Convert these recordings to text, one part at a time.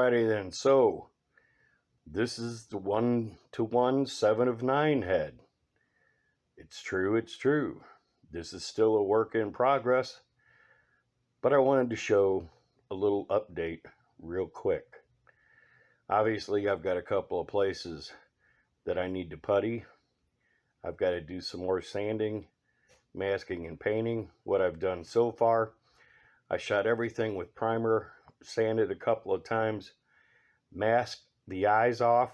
Alrighty then, so this is the 1-to-1 7 of 9 head. It's true. This is still a work in progress, but I wanted to show a little update real quick. Obviously, I've got a couple of places that I need to putty. I've got to do some more sanding, masking, and painting. What I've done so far, I shot everything with primer, sanded a couple of times, masked the eyes off.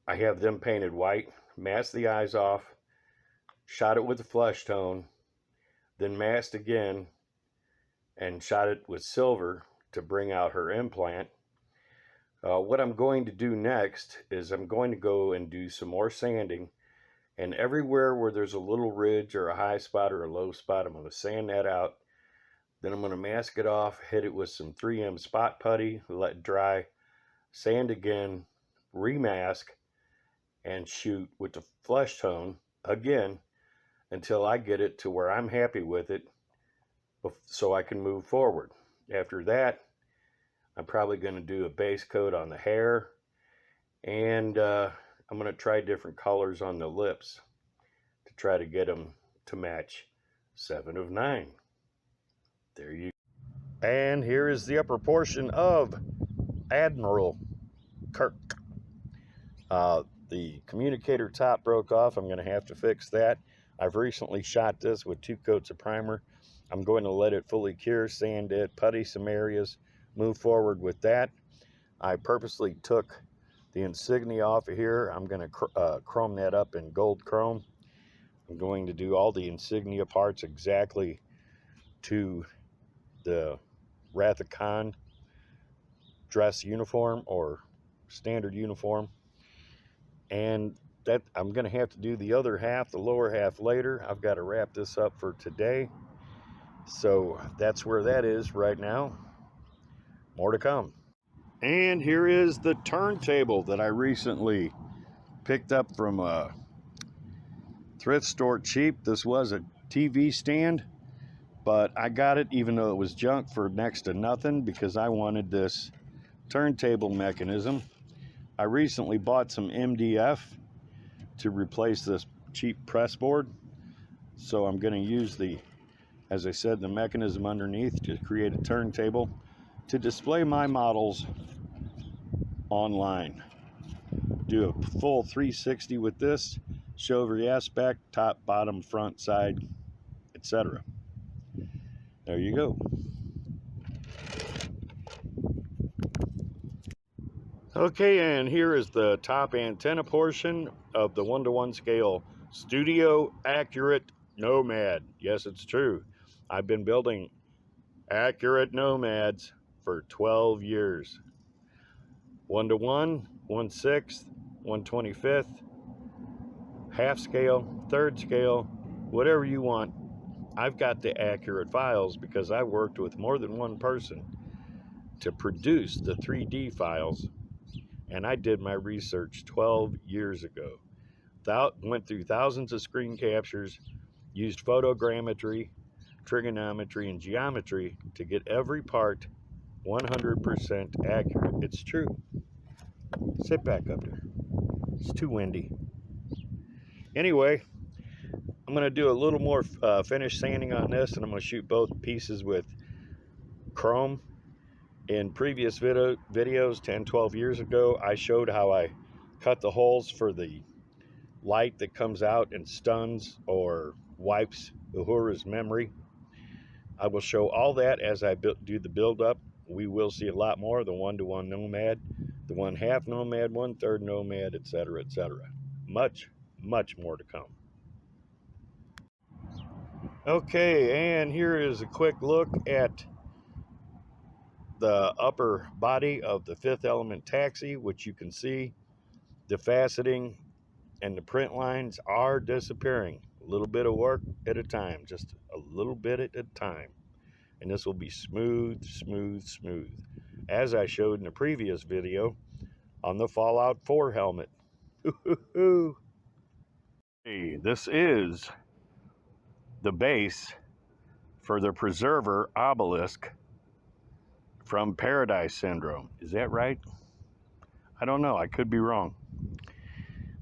I have them painted white, masked the eyes off, shot it with a flesh tone, then masked again and shot it with silver to bring out her implant. What I'm going to do next is I'm going to go and do some more sanding, and everywhere where there's a little ridge or a high spot or a low spot, I'm going to sand that out. Then I'm going to mask it off, hit it with some 3M spot putty, let it dry, sand again, remask, and shoot with the flesh tone again until I get it to where I'm happy with it so I can move forward. After that, I'm probably going to do a base coat on the hair, and I'm going to try different colors on the lips to try to get them to match 7 of 9. There you go. And here is the upper portion of Admiral Quirk. The communicator top broke off. I'm going to have to fix that. I've recently shot this with 2 coats of primer. I'm going to let it fully cure, sand it, putty some areas, move forward with that. I purposely took the insignia off of here. I'm going to chrome that up in gold chrome. I'm going to do all the insignia parts exactly to the Wrath of Khan dress uniform or standard uniform. And that I'm going to have to do the other half, the lower half, later. I've got to wrap this up for today. So that's where that is right now. More to come. And here is the turntable that I recently picked up from a thrift store cheap. This was a TV stand, but I got it even though it was junk for next to nothing because I wanted this turntable mechanism. I recently bought some MDF to replace this cheap press board. So I'm going to use as I said, the mechanism underneath to create a turntable to display my models online. Do a full 360 with this, show every aspect, top, bottom, front, side, etc. There you go. Okay, and here is the top antenna portion of the 1-to-1 scale Studio Accurate Nomad. Yes, it's true. I've been building accurate nomads for 12 years. 1-to-1, 1/6, 1/25th, half scale, third scale, whatever you want. I've got the accurate files because I worked with more than one person to produce the 3D files. And I did my research 12 years ago. Went through thousands of screen captures, used photogrammetry, trigonometry, and geometry to get every part 100% accurate. It's true. Sit back up there. It's too windy. Anyway, I'm going to do a little more finish sanding on this, and I'm going to shoot both pieces with chrome. In previous videos, 10, 12 years ago, I showed how I cut the holes for the light that comes out and stuns or wipes Uhura's memory. I will show all that as I do the build-up. We will see a lot more of the 1-to-1 Nomad, the 1/2 Nomad, 1/3 Nomad, etc., etc. Much, much more to come. Okay, and here is a quick look at the upper body of the 5th Element taxi, which you can see the faceting and the print lines are disappearing. A little bit of work at a time, just a little bit at a time. And this will be smooth, smooth, smooth, as I showed in the previous video on the Fallout 4 helmet. Hey, this is the base for the Preserver obelisk from Paradise Syndrome. Is that right? I don't know. I could be wrong.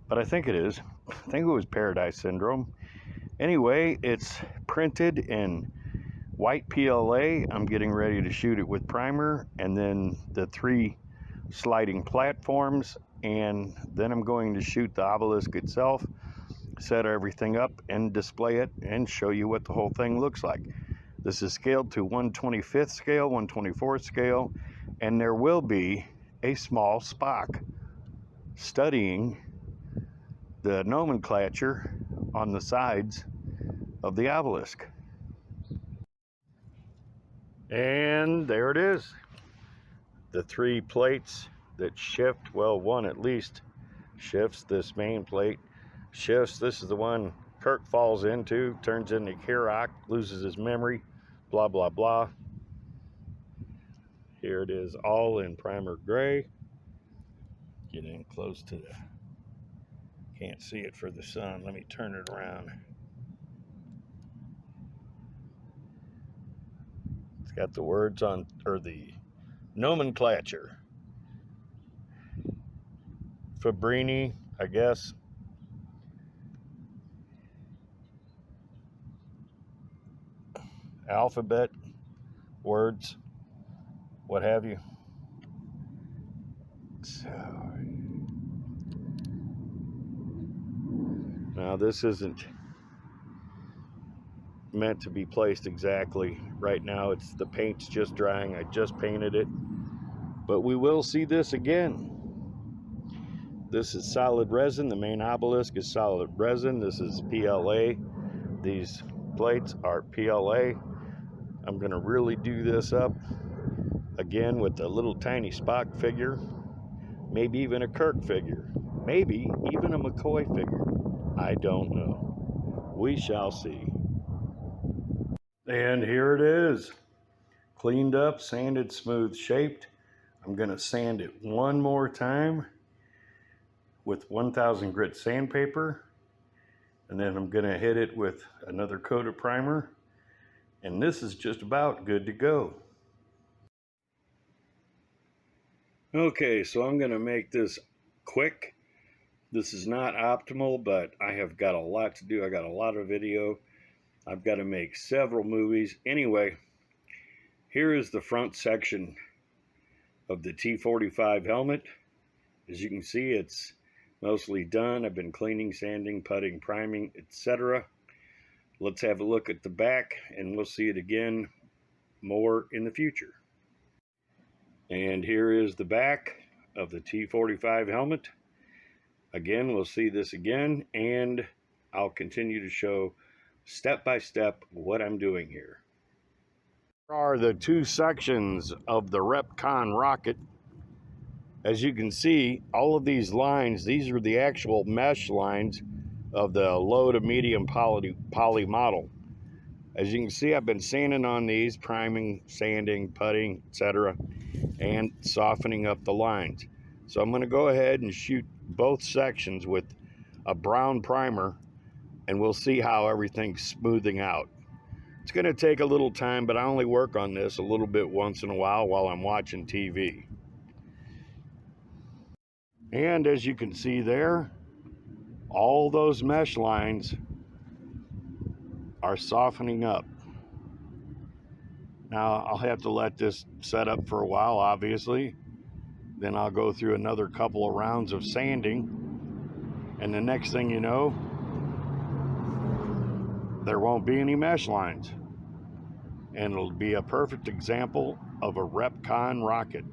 But I think it is. I think it was Paradise Syndrome. Anyway, it's printed in white PLA. I'm getting ready to shoot it with primer, and then the 3 sliding platforms, and then I'm going to shoot the obelisk itself, set everything up and display it and show you what the whole thing looks like. This is scaled to 1/25th scale, 1/24th scale, and there will be a small Spock studying the nomenclature on the sides of the obelisk. And there it is. The 3 plates that shift, well, one at least shifts. This main plate shifts. This is the one Quirk falls into, turns into Quirk, loses his memory, blah, blah, blah. Here it is, all in primer gray. Get in close to the, can't see it for the sun. Let me turn it around. It's got the words on, or the nomenclature. Fabrini, I guess. Alphabet, words, what have you. So, now this isn't meant to be placed exactly right now. It's the paint's just drying. I just painted it, but we will see this again. This is solid resin. The main obelisk is solid resin. This is PLA. These plates are PLA. I'm going to really do this up again with a little tiny Spock figure, maybe even a Quirk figure, maybe even a McCoy figure. I don't know. We shall see. And here it is, cleaned up, sanded, smooth shaped. I'm going to sand it one more time with 1000 grit sandpaper, and then I'm going to hit it with another coat of primer, and this is just about good to go. Okay, so I'm going to make this quick. This is not optimal, but I have got a lot to do. I got a lot of video. I've got to make several movies. Anyway, here is the front section of the T-45 helmet. As you can see, it's mostly done. I've been cleaning, sanding, putting, priming, etc. Let's have a look at the back, and we'll see it again more in the future. And here is the back of the T-45 helmet. Again, we'll see this again, and I'll continue to show step by step what I'm doing here. Here are the 2 sections of the Repcon rocket. As you can see, all of these lines, these are the actual mesh lines of the low to medium poly model. As you can see, I've been sanding on these, priming, sanding, putting, etc., and softening up the lines. So I'm going to go ahead and shoot both sections with a brown primer, and we'll see how everything's smoothing out. It's going to take a little time, but I only work on this a little bit once in a while I'm watching TV. And as you can see there, all those mesh lines are softening up. Now I'll have to let this set up for a while, obviously. Then I'll go through another couple of rounds of sanding, and the next thing you know, there won't be any mesh lines, and it'll be a perfect example of a Repcon rocket.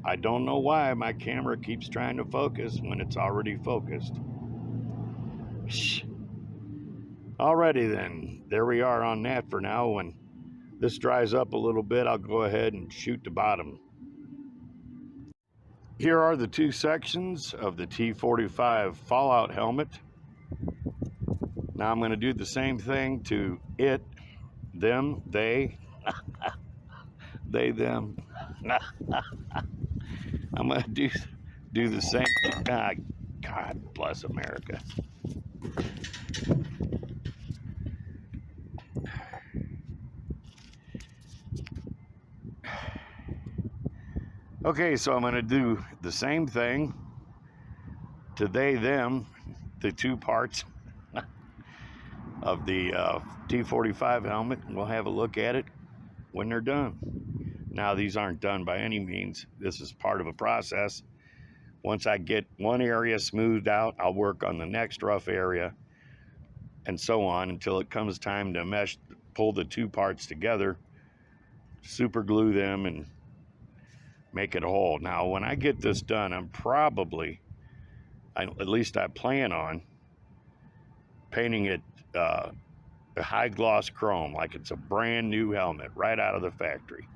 I don't know why my camera keeps trying to focus when it's already focused. Shh. Alrighty then, there we are on that for now. When this dries up a little bit, I'll go ahead and shoot the bottom. Here are the 2 sections of the T-45 Fallout helmet. Now I'm going to do the same thing to it, them, they, they, them. I'm going to do the same thing. God bless America. Okay, so I'm going to do the same thing to them, the two parts of the T-45 helmet. We'll have a look at it when they're done. Now, these aren't done by any means. This is part of a process. Once I get one area smoothed out, I'll work on the next rough area, and so on until it comes time to pull the two parts together, super glue them, and make it a whole. Now, when I get this done, I'm probably, at least I plan on, painting it a high gloss chrome, like it's a brand new helmet right out of the factory.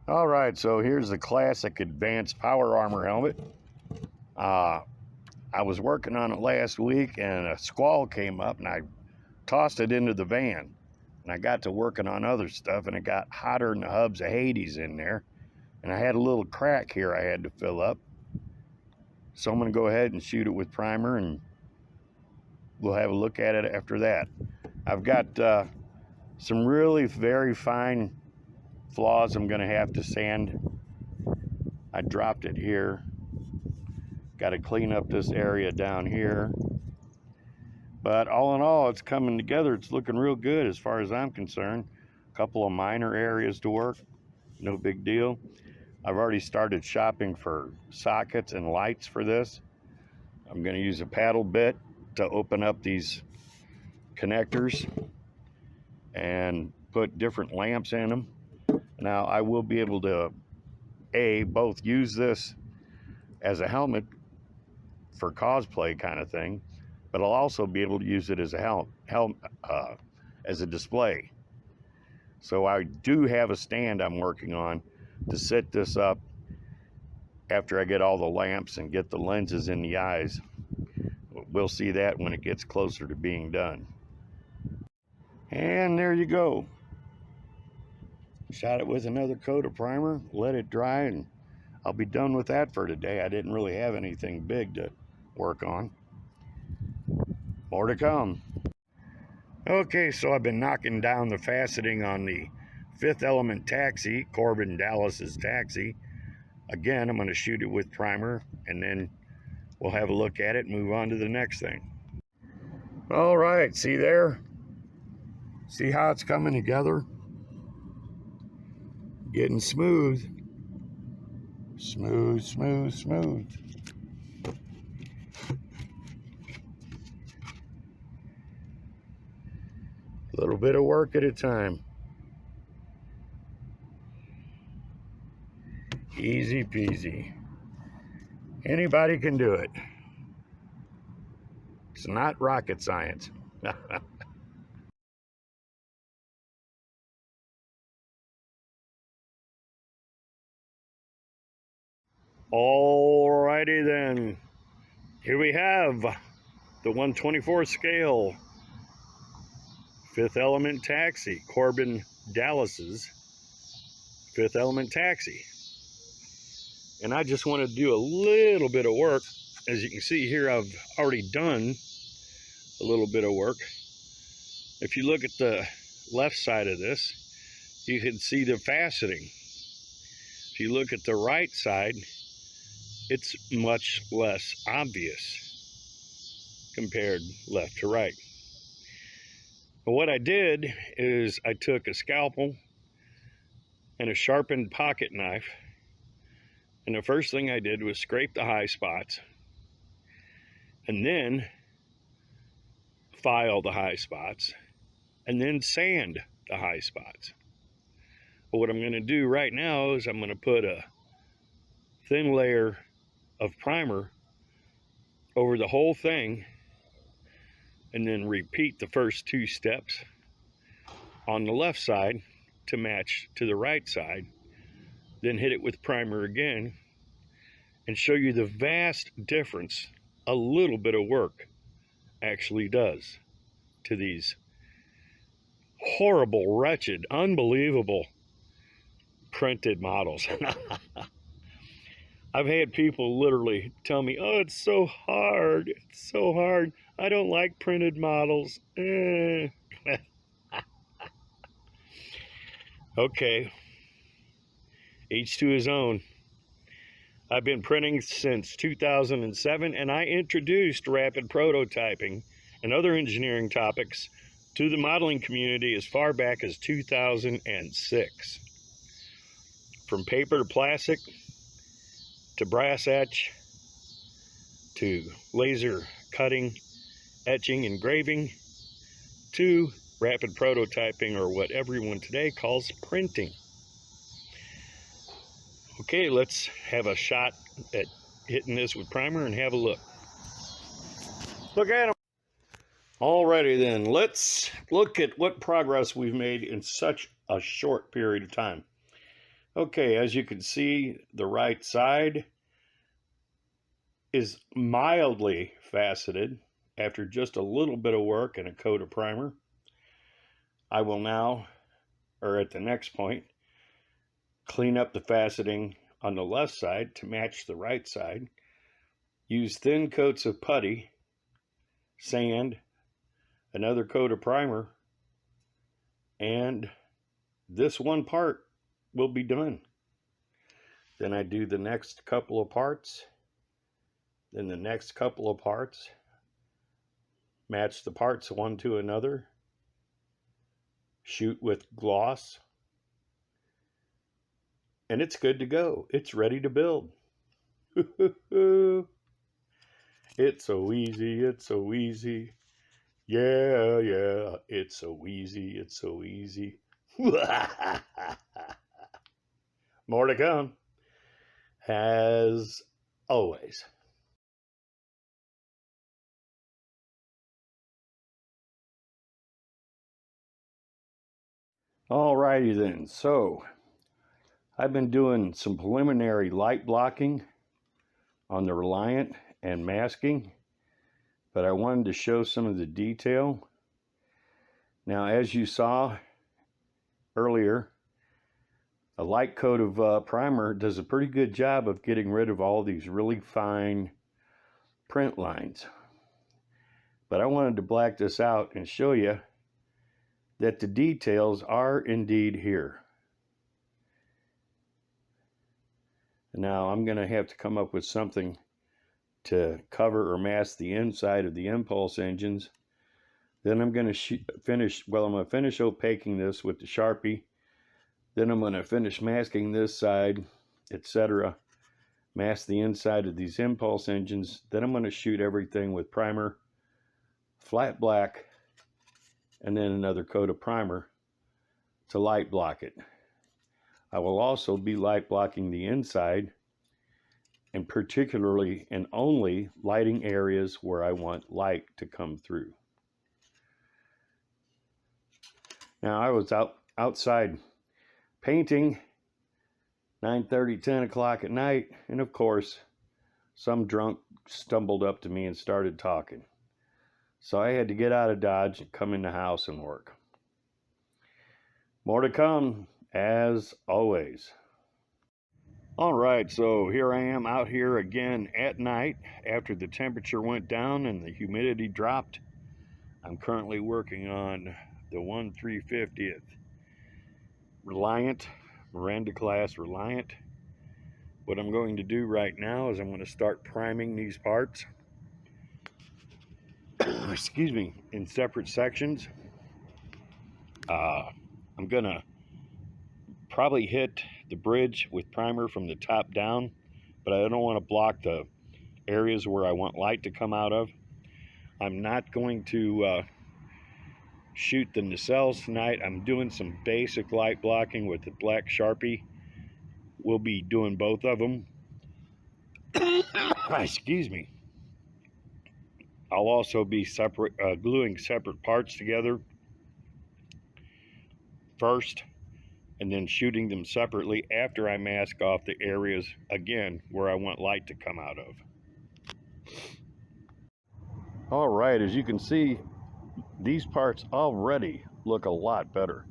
All right, so here's the classic advanced power armor helmet. I was working on it last week and a squall came up and I tossed it into the van. And I got to working on other stuff and it got hotter than the hubs of Hades in there. And I had a little crack here I had to fill up. So I'm gonna go ahead and shoot it with primer and we'll have a look at it after that. I've got some really very fine flaws I'm gonna have to sand. I dropped it here. Got to clean up this area down here. But all in all, it's coming together. It's looking real good as far as I'm concerned. A couple of minor areas to work, no big deal. I've already started shopping for sockets and lights for this. I'm going to use a paddle bit to open up these connectors and put different lamps in them. Now, I will be able to, both use this as a helmet for cosplay kind of thing, but I'll also be able to use it as a as a display. So I do have a stand I'm working on to set this up after I get all the lamps and get the lenses in the eyes. We'll see that when it gets closer to being done. And there you go. Shot it with another coat of primer, let it dry, and I'll be done with that for today. I didn't really have anything big to work on. More to come. Okay, so I've been knocking down the faceting on the Fifth Element taxi, Corbin Dallas's taxi. Again, I'm going to shoot it with primer and then we'll have a look at it and move on to the next thing. All right, see there? See how it's coming together? Getting smooth. Smooth, smooth, smooth. A little bit of work at a time. Easy peasy. Anybody can do it. It's not rocket science. Alrighty then. Here we have the 1/24 scale Fifth Element taxi, Corbin Dallas's Fifth Element taxi. And I just want to do a little bit of work. As you can see here, I've already done a little bit of work. If you look at the left side of this, you can see the faceting. If you look at the right side, it's much less obvious compared left to right. But what I did is I took a scalpel and a sharpened pocket knife, and the first thing I did was scrape the high spots and then file the high spots and then sand the high spots. But what I'm going to do right now is I'm going to put a thin layer of primer over the whole thing and then repeat the first two steps on the left side to match to the right side, then hit it with primer again and show you the vast difference a little bit of work actually does to these horrible, wretched, unbelievable printed models. I've had people literally tell me, oh, it's so hard, it's so hard, I don't like printed models. Okay, Each to his own. I've been printing since 2007, and I introduced rapid prototyping and other engineering topics to the modeling community as far back as 2006. From paper to plastic, to brass etch, to laser cutting, etching, engraving, to rapid prototyping, or what everyone today calls printing. Okay, let's have a shot at hitting this with primer and have a look. Look at them. Alrighty then, let's look at what progress we've made in such a short period of time. Okay, as you can see, the right side is mildly faceted after just a little bit of work and a coat of primer. I will now, or at the next point, clean up the faceting on the left side to match the right side. Use thin coats of putty, sand, another coat of primer, and this one part will be done. Then I do the next couple of parts, then the next couple of parts, match the parts one to another, shoot with gloss, and it's good to go. It's ready to build. It's so easy, it's so easy. Yeah, yeah, it's so easy, it's so easy. More to come, as always. Alrighty then, so I've been doing some preliminary light blocking on the Reliant and masking, but I wanted to show some of the detail. Now, as you saw earlier, a light coat of primer does a pretty good job of getting rid of all these really fine print lines. But I wanted to black this out and show you that the details are indeed here. Now I'm going to have to come up with something to cover or mask the inside of the impulse engines. Then I'm going to finish opaquing this with the Sharpie. Then I'm going to finish masking this side, etc. Mask the inside of these impulse engines. Then I'm going to shoot everything with primer, flat black, and then another coat of primer to light block it. I will also be light blocking the inside, and particularly and only lighting areas where I want light to come through. Now, I was outside painting 9:30, 10 o'clock at night, and of course some drunk stumbled up to me and started talking. So I had to get out of Dodge and come in the house and work. More to come, as always. All right, so here I am out here again at night after the temperature went down and the humidity dropped. I'm currently working on the 1/350th Reliant, Miranda class Reliant. What I'm going to do right now is I'm going to start priming these parts, excuse me, in separate sections. I'm going to probably hit the bridge with primer from the top down, but I don't want to block the areas where I want light to come out of. I'm not going to shoot the nacelles tonight. I'm doing some basic light blocking with the black Sharpie. We'll be doing both of them. Excuse me. I'll also be gluing separate parts together first, and then shooting them separately after I mask off the areas, again, where I want light to come out of. All right, as you can see, these parts already look a lot better.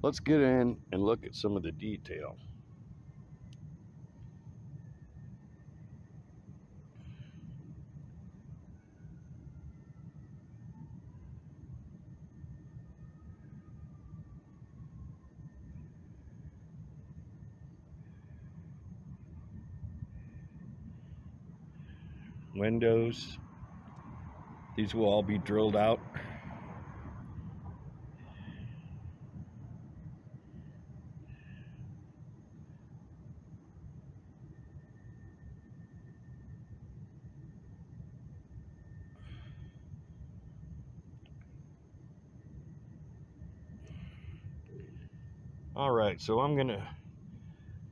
Let's get in and look at some of the detail. windows. These will all be drilled out. All right, so I'm gonna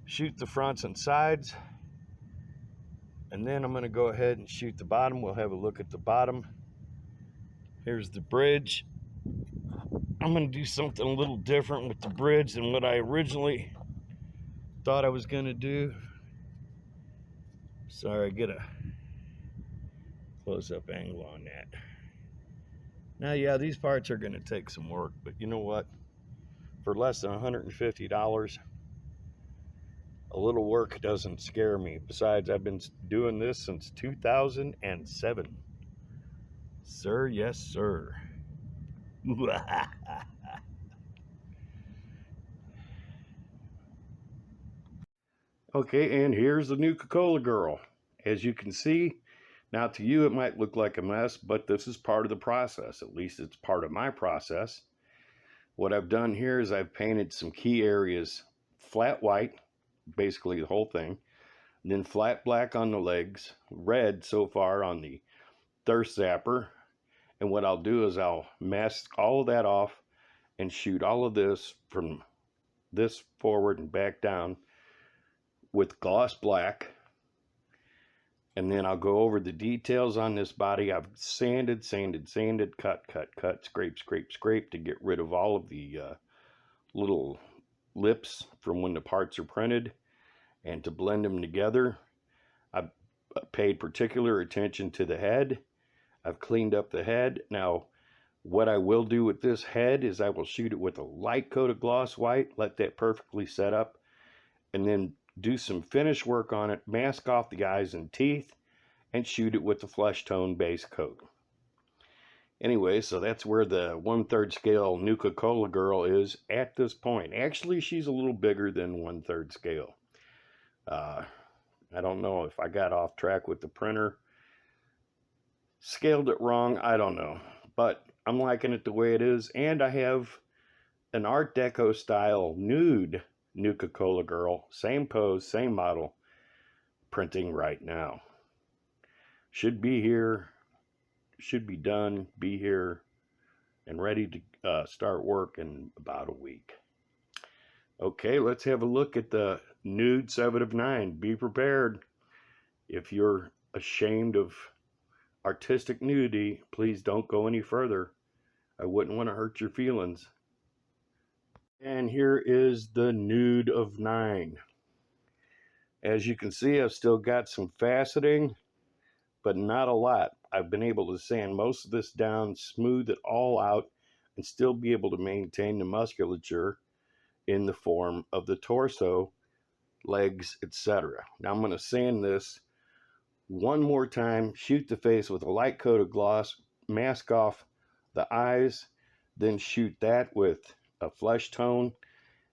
shoot the fronts and sides, and then I'm gonna go ahead and shoot the bottom. We'll have a look at the bottom. Here's the bridge. I'm gonna do something a little different with the bridge than what I originally thought I was gonna do. Sorry, get a close-up angle on that. Now, yeah, these parts are gonna take some work, but you know what? For less than $150, a little work doesn't scare me. Besides, I've been doing this since 2007. Sir, yes, sir. Okay, and here's the Nuka-Cola girl. As you can see, now to you it might look like a mess, but this is part of the process. At least it's part of my process. What I've done here is I've painted some key areas flat white, basically the whole thing, then flat black on the legs, red so far on the thirst zapper, and what I'll do is I'll mask all of that off and shoot all of this from this forward and back down with gloss black, and then I'll go over the details on this body. I've sanded, cut, scrape to get rid of all of the little lips from when the parts are printed and to blend them together. I've paid particular attention to the head. I've cleaned up the head. Now, what I will do with this head is I will shoot it with a light coat of gloss white, let that perfectly set up, and then do some finish work on it, mask off the eyes and teeth, and shoot it with the flesh tone base coat. Anyway, so that's where the 1/3 scale Nuka-Cola girl is at this point. Actually, she's a little bigger than 1/3 scale. I don't know if I got off track with the printer, scaled it wrong, I don't know. But I'm liking it the way it is, and I have an Art Deco style nude Nuka-Cola girl, same pose, same model, printing right now. Should be here, should be done, be here, and ready to start work in about a week. Okay, let's have a look at the nude 7 of 9. Be prepared. If you're ashamed of artistic nudity, please don't go any further. I wouldn't want to hurt your feelings. And here is the nude of 9. As you can see, I've still got some faceting, but not a lot. I've been able to sand most of this down, smooth it all out, and still be able to maintain the musculature in the form of the torso, legs, etc. Now I'm going to sand this one more time, shoot the face with a light coat of gloss, mask off the eyes, then shoot that with a flesh tone,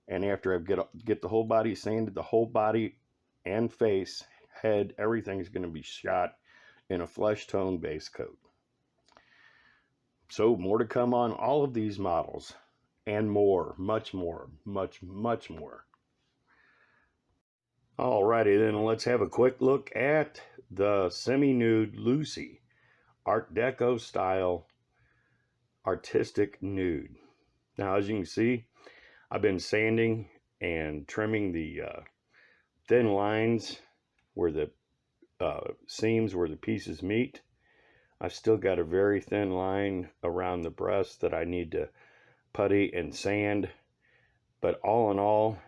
and after I get the whole body sanded, the whole body and face, head, everything's going to be shot in a flesh tone base coat. So more to come on all of these models, and more, much more. Alrighty then, let's have a quick look at the semi-nude Lucy Art Deco style artistic nude. Now, as you can see, I've been sanding and trimming the thin lines where the seams where the pieces meet. I've still got a very thin line around the breast that I need to putty and sand, but all in all,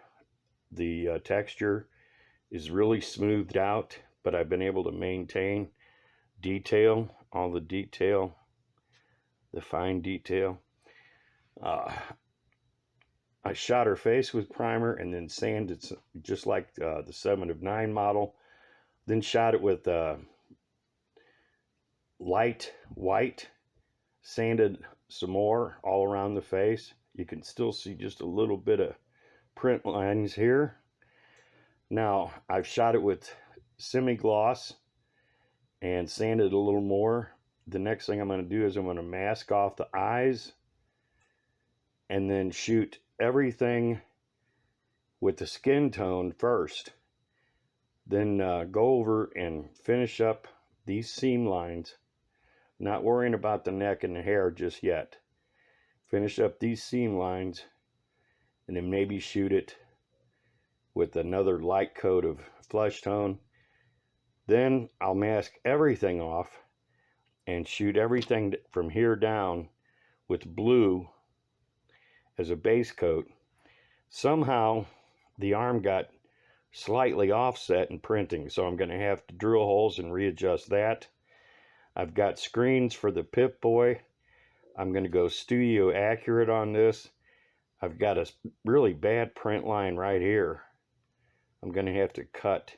the texture is really smoothed out, but I've been able to maintain detail, all the detail, the fine detail. I shot her face with primer and then sanded just like the 7 of 9 model, then shot it with light white, sanded some more all around the face. You can still see just a little bit of print lines here. Now I've shot it with semi-gloss and sand it a little more. The next thing I'm going to do is I'm going to mask off the eyes and then shoot everything with the skin tone first. Then go over and finish up these seam lines. Not worrying about the neck and the hair just yet. Finish up these seam lines and then maybe shoot it with another light coat of flesh tone. Then I'll mask everything off and shoot everything from here down with blue as a base coat. Somehow the arm got slightly offset in printing, so I'm going to have to drill holes and readjust that. I've got screens for the Pip-Boy. I'm going to go studio accurate on this. I've got a really bad print line right here. I'm going to have to cut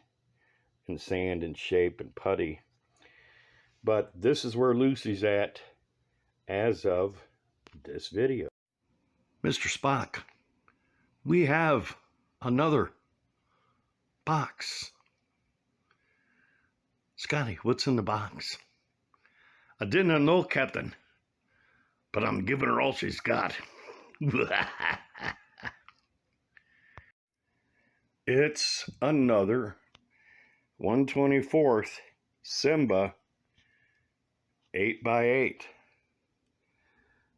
and sand and shape and putty. But this is where Lucy's at as of this video. Mr. Spock, we have another box. Scotty, what's in the box? I didn't know, Captain, but I'm giving her all she's got. It's another 1/24 Simba 8x8.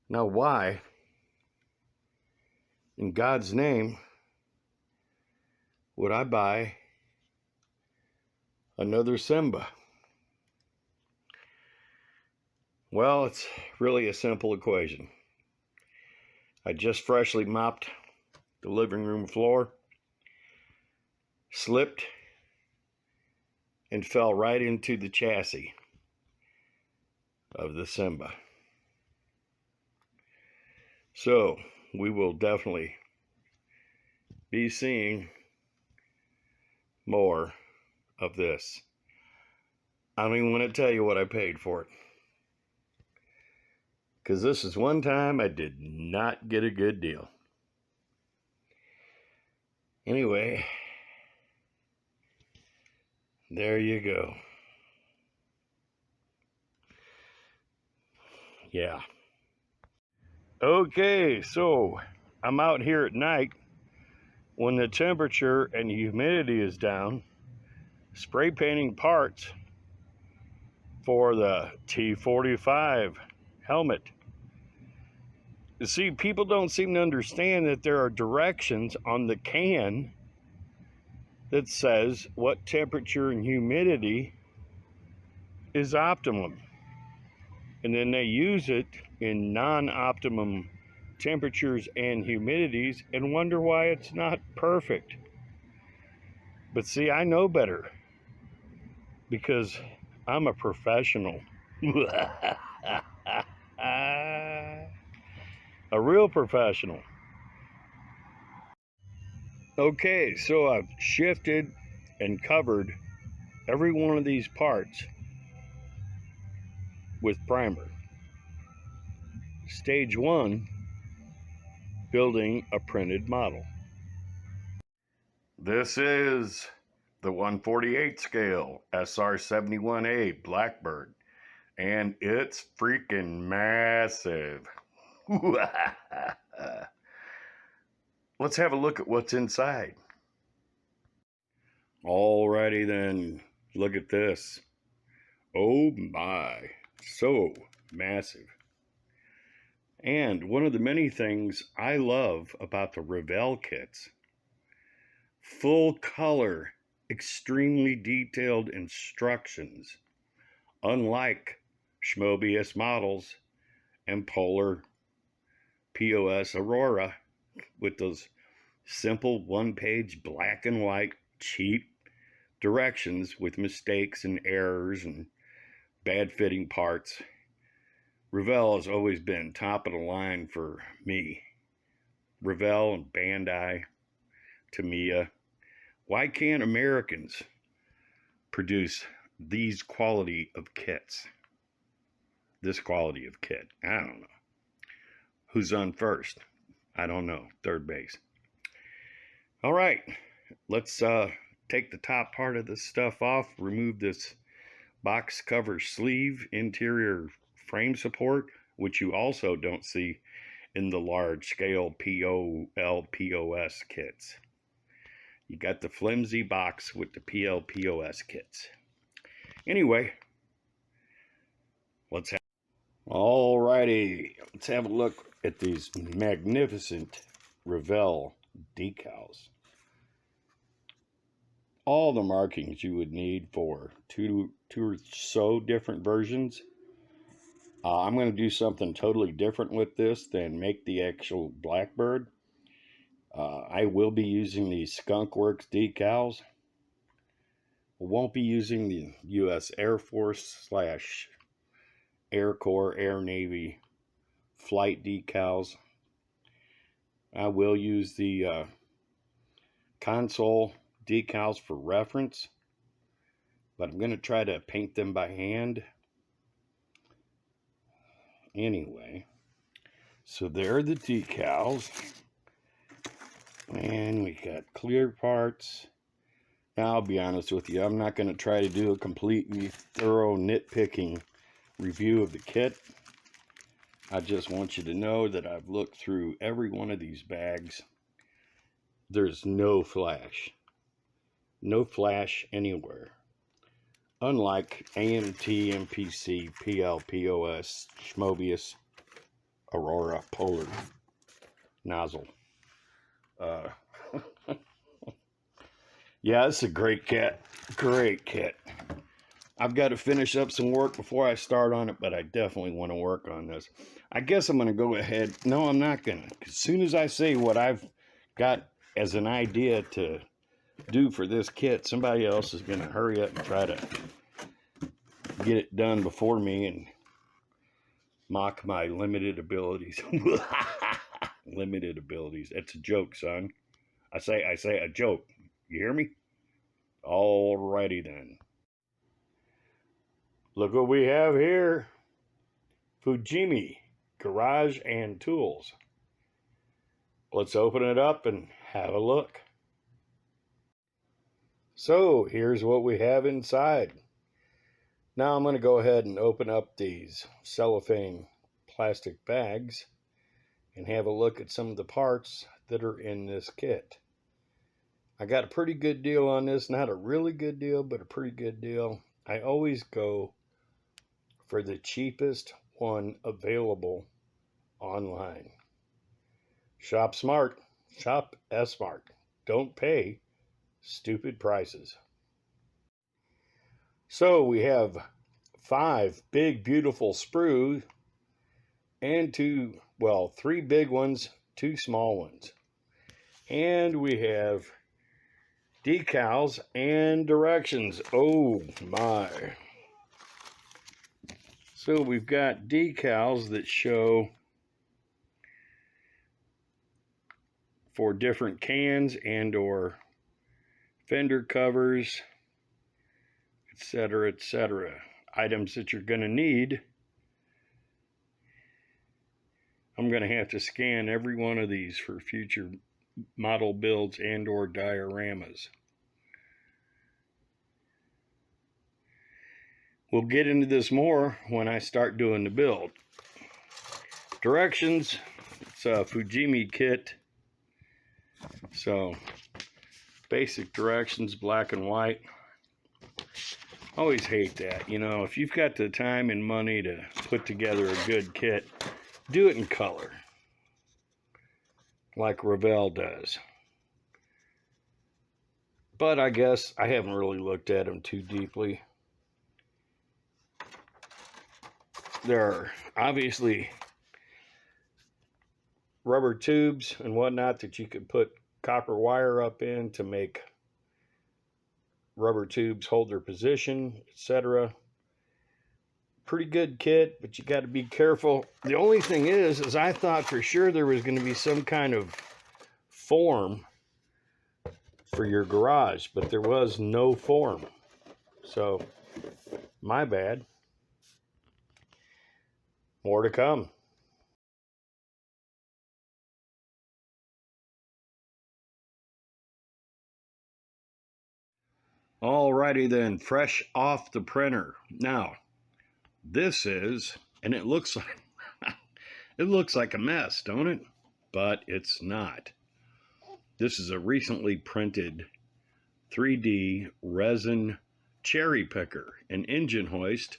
Now why, in God's name, would I buy another Simba? Well, it's really a simple equation. I just freshly mopped the living room floor, slipped, and fell right into the chassis of the Simba. So we will definitely be seeing more of this. I don't even want to tell you what I paid for it, because this is one time I did not get a good deal. Anyway, there you go. Yeah. Okay, so I'm out here at night when the temperature and humidity is down, spray painting parts for the T-45 helmet. You see, people don't seem to understand that there are directions on the can that says what temperature and humidity is optimum. And then they use it in non-optimum temperatures and humidities and wonder why it's not perfect. But see, I know better because I'm a professional. A real professional. Okay, so I've shifted and covered every one of these parts with primer. Stage 1, building a printed model. This is the 1/48 scale SR-71A Blackbird, and it's freaking massive. Let's have a look at what's inside. Alrighty then, look at this. Oh my, so massive. And one of the many things I love about the Revell kits, full color, extremely detailed instructions, unlike Schmobius models and Polar POS Aurora with those simple one-page black and white cheap directions with mistakes and errors and bad fitting parts. Revell has always been top of the line for me. Revell and Bandai, Tamiya. Why can't Americans produce these quality of kits? This quality of kit? I don't know. Who's on first? I don't know. Third base. All right. Let's take the top part of this stuff off, remove this box cover sleeve interior frame support, which you also don't see in the large scale PLPOS kits. You got the flimsy box with the PLPOS kits. Anyway, let's have a look at these magnificent Revell decals. All the markings you would need for two or so different versions. I'm going to do something totally different with this than make the actual Blackbird. I will be using these Skunk Works decals. Won't be using the U.S. Air Force / Air Corps, Air Navy flight decals. I will use the console decals for reference, but I'm going to try to paint them by hand. Anyway, so there are the decals, and we got clear parts. Now, I'll be honest with you, I'm not going to try to do a completely thorough nitpicking review of the kit. I just want you to know that I've looked through every one of these bags. There's no flash. No flash anywhere. Unlike AMT, MPC, PLPOS, Schmobius, Aurora, Polar nozzle. Yeah, it's a great kit. Great kit. I've got to finish up some work before I start on it, but I definitely want to work on this. I guess I'm going to go ahead. No, I'm not going to. As soon as I say what I've got as an idea to do for this kit, somebody else is going to hurry up and try to get it done before me and mock my limited abilities. Limited abilities. That's a joke, son. I say a joke. You hear me? Alrighty then. Look what we have here. Fujimi Garage and Tools. Let's open it up and have a look. So here's what we have inside. Now I'm going to go ahead and open up these cellophane plastic bags and have a look at some of the parts that are in this kit. I got a pretty good deal on this. Not a really good deal, but a pretty good deal. I always go for the cheapest one available online. Shop smart. Shop S-Smart. Don't pay stupid prices. So we have 5 big, beautiful sprues and 3 big ones, 2 small ones. And we have decals and directions. Oh my. So we've got decals that show for different cans and or fender covers, etc., etc. Items that you're going to need. I'm going to have to scan every one of these for future model builds and or dioramas. We'll get into this more when I start doing the build. Directions. It's a Fujimi kit. So, basic directions, black and white. Always hate that. You know, if you've got the time and money to put together a good kit, do it in color. Like Revell does. But I guess I haven't really looked at them too deeply. There are obviously rubber tubes and whatnot that you could put copper wire up in to make rubber tubes hold their position, etc. Pretty good kit, but you got to be careful. The only thing is I thought for sure there was going to be some kind of form for your garage, but there was no form. So, my bad. More to come. Alrighty then, fresh off the printer. Now, this is, and it looks like it looks like a mess, don't it? But it's not. This is a recently printed 3D resin cherry picker, an engine hoist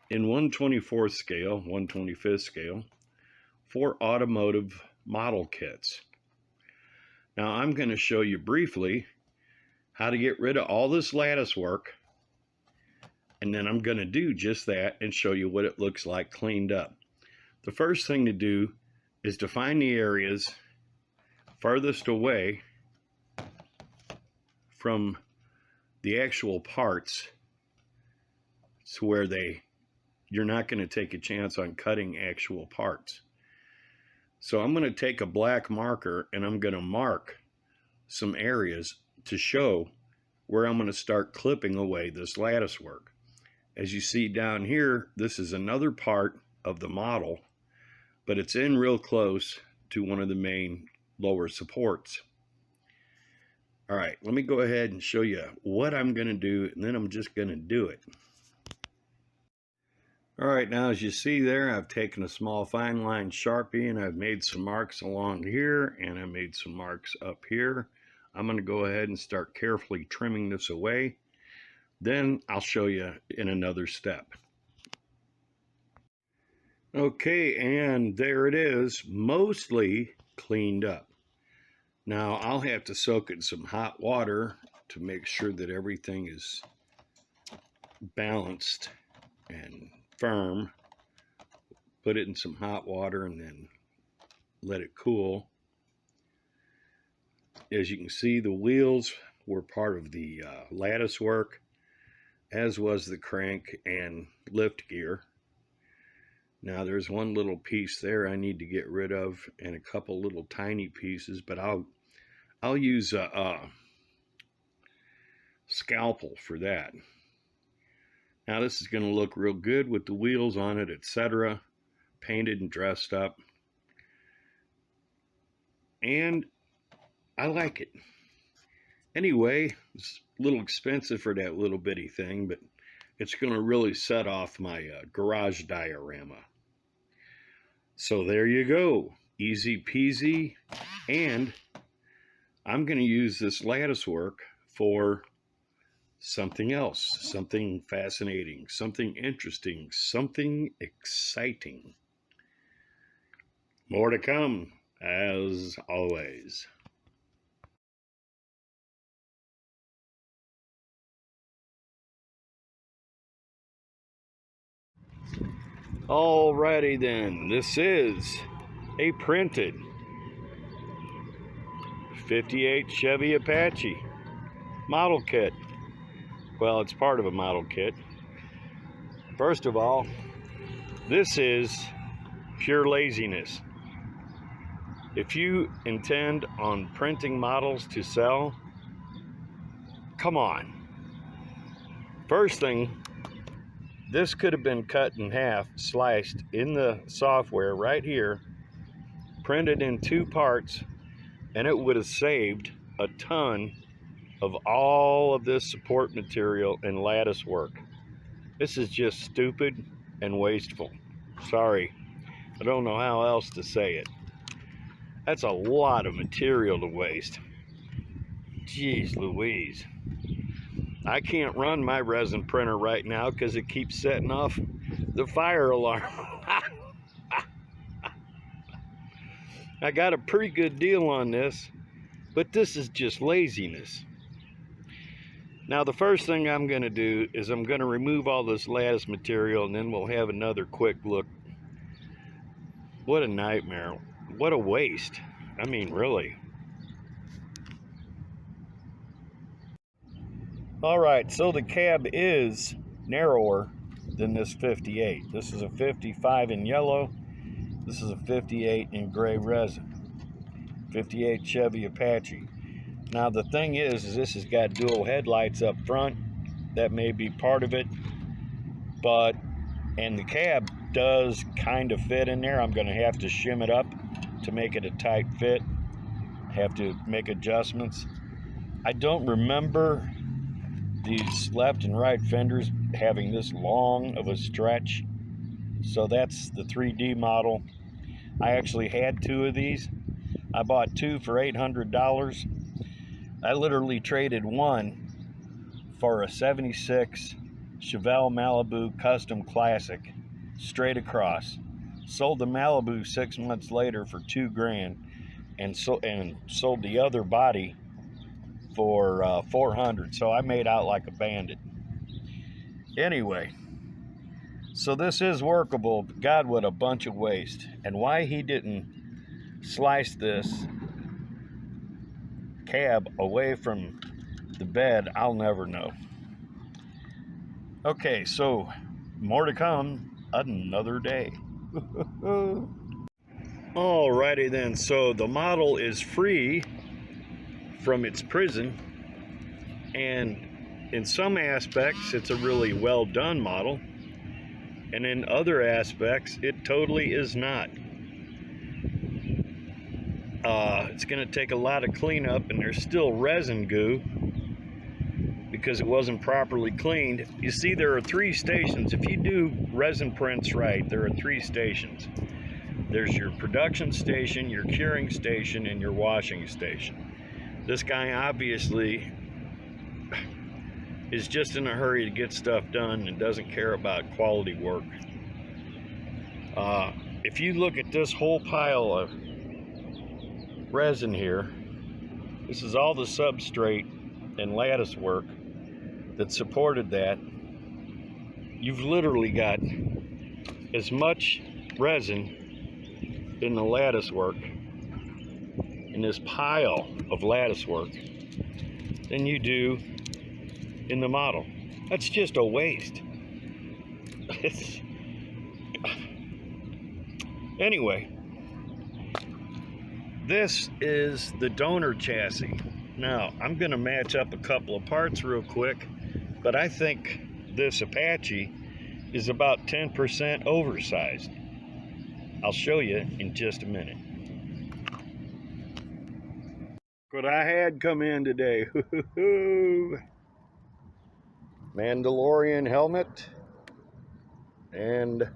in 1/24th scale, 1/25th scale for automotive model kits. Now I'm going to show you briefly how to get rid of all this lattice work, and then I'm going to do just that and show you what it looks like cleaned up. The first thing to do is to find the areas farthest away from the actual parts to where you're not going to take a chance on cutting actual parts. So I'm going to take a black marker and I'm going to mark some areas to show where I'm going to start clipping away this lattice work. As you see down here, this is another part of the model, but it's in real close to one of the main lower supports. All right, let me go ahead and show you what I'm going to do, and then I'm just going to do it. All right, now as you see there, I've taken a small fine line Sharpie and I've made some marks along here, and I made some marks up here. I'm going to go ahead and start carefully trimming this away. Then I'll show you in another step. Okay, and there it is, mostly cleaned up. Now I'll have to soak it in some hot water to make sure that everything is balanced and firm. Put it in some hot water and then let it cool. As you can see, the wheels were part of the lattice work, as was the crank and lift gear. Now there's one little piece there I need to get rid of, and a couple little tiny pieces, but I'll use a scalpel for that. Now this is going to look real good with the wheels on it, etc., painted and dressed up, and I like it. Anyway, it's a little expensive for that little bitty thing, but it's going to really set off my garage diorama. So there you go, easy peasy. And I'm going to use this lattice work for something else, something fascinating, something interesting, something exciting. More to come, as always. Alrighty then, this is a printed 58 Chevy Apache model kit. Well, it's part of a model kit. First of all, this is pure laziness. If you intend on printing models to sell, come on. First thing, this could have been cut in half, sliced in the software right here, printed in 2 parts, and it would have saved a ton of all of this support material and lattice work. This is just stupid and wasteful. Sorry, I don't know how else to say it. That's a lot of material to waste. Jeez Louise. I can't run my resin printer right now because it keeps setting off the fire alarm. I got a pretty good deal on this, but this is just laziness. Now the first thing I'm going to do is I'm going to remove all this lattice material, and then we'll have another quick look. What a nightmare. What a waste. I mean, really. Alright, so the cab is narrower than this 58. This is a 55 in yellow. This is a 58 in gray resin. 58 Chevy Apache. Now the thing is this has got dual headlights up front. That may be part of it. And the cab does kind of fit in there. I'm going to have to shim it up to make it a tight fit. Have to make adjustments. I don't remember these left and right fenders having this long of a stretch. So that's the 3D model. I actually had two of these. I bought two for $800. I literally traded one for a 76 Chevelle Malibu Custom Classic straight across. Sold the Malibu 6 months later for $2,000 and sold the other body for $400. So I made out like a bandit. Anyway, so this is workable. But God, what a bunch of waste. And why he didn't slice this cab away from the bed, I'll never know. Okay, so more to come another day. Alrighty then, so the model is free from its prison, and in some aspects it's a really well done model, and in other aspects it totally is not. It's going to take a lot of cleanup, and there's still resin goo because it wasn't properly cleaned. You see, there are 3 stations. If you do resin prints right, there are 3 stations. There's your production station, your curing station, and your washing station. This guy obviously is just in a hurry to get stuff done and doesn't care about quality work. If you look at this whole pile of resin here, this is all the substrate and lattice work that supported that. You've literally got as much resin in the lattice work, in this pile of lattice work, than you do in the model. That's just a waste. Anyway, this is the donor chassis. Now, I'm going to match up a couple of parts real quick, but I think this Apache is about 10% oversized. I'll show you in just a minute. What I had come in today. Mandalorian helmet and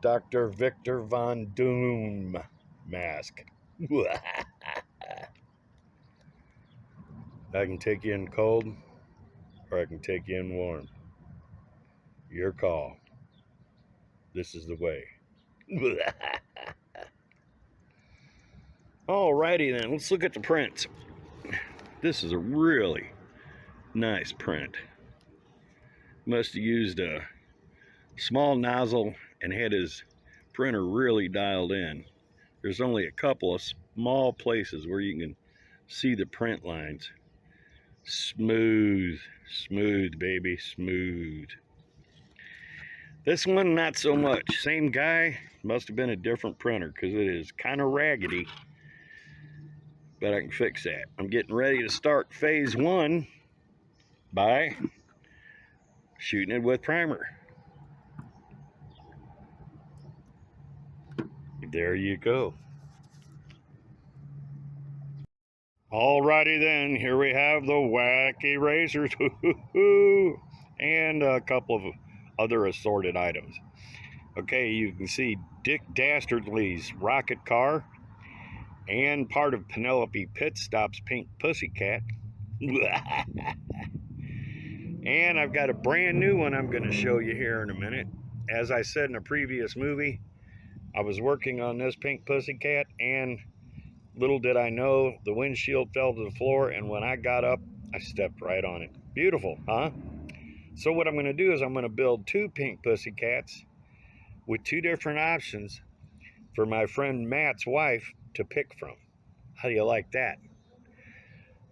Dr. Victor Von Doom mask. I can take you in cold, or I can take you in warm. Your call. This is the way. Alrighty then, let's look at the prints. This is a really nice print. Must have used a small nozzle and had his printer really dialed in. There's only a couple of small places where you can see the print lines. Smooth, smooth, baby, smooth. This one, not so much. Same guy, must have been a different printer because it is kind of raggedy, but I can fix that. I'm getting ready to start phase 1 by shooting it with primer. There you go. Alrighty then, here we have the wacky razors and a couple of other assorted items. Okay, you can see Dick Dastardly's rocket car and part of Penelope Pitstop's pink pussycat. And I've got a brand new one I'm going to show you here in a minute. As I said in a previous movie, I was working on this pink pussycat, and little did I know, the windshield fell to the floor, and when I got up, I stepped right on it. Beautiful, huh? So what I'm going to do is I'm going to build 2 pink pussycats with 2 different options for my friend Matt's wife to pick from. How do you like that?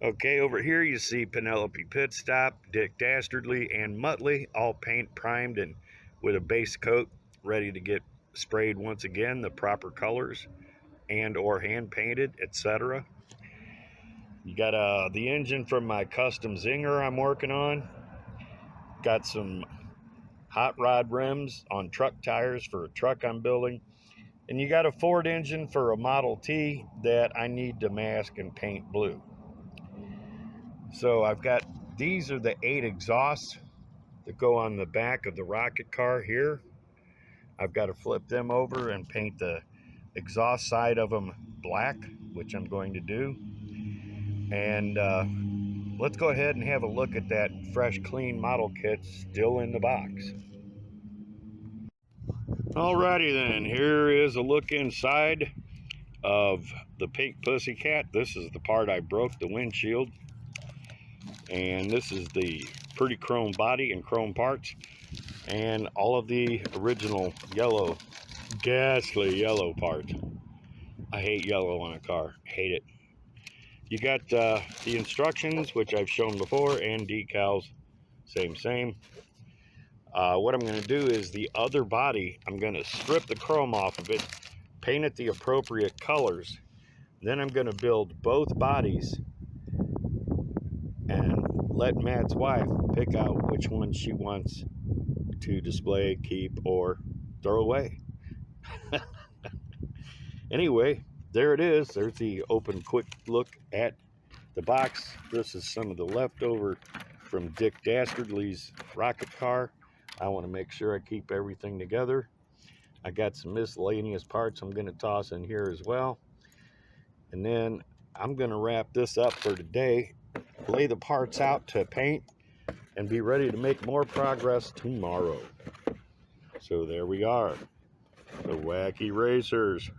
Okay, over here you see Penelope Pitstop, Dick Dastardly, and Muttley, all paint primed and with a base coat, ready to get sprayed once again, the proper colors and or hand painted, etc. You got the engine from my custom Zinger I'm working on. Got some hot rod rims on truck tires for a truck I'm building. And you got a Ford engine for a Model T that I need to mask and paint blue. So I've got These are the 8 exhausts that go on the back of the rocket car here. I've got to flip them over and paint the exhaust side of them black, which I'm going to do. And let's go ahead and have a look at that fresh, clean model kit still in the box. Alrighty then, here is a look inside of the Pink Pussycat. This is the part I broke, the windshield. And this is the pretty chrome body and chrome parts. And all of the original yellow, ghastly yellow parts. I hate yellow on a car, hate it. You got the instructions, which I've shown before, and decals, same. What I'm going to do is the other body, I'm going to strip the chrome off of it, paint it the appropriate colors. Then I'm going to build both bodies and let Matt's wife pick out which one she wants to display, keep, or throw away. Anyway, there it is. There's the open quick look at the box. This is some of the leftover from Dick Dastardly's rocket car. I want to make sure I keep everything together. I got some miscellaneous parts I'm going to toss in here as well. And then I'm going to wrap this up for today, lay the parts out to paint, and be ready to make more progress tomorrow. So there we are, the Wacky Racers.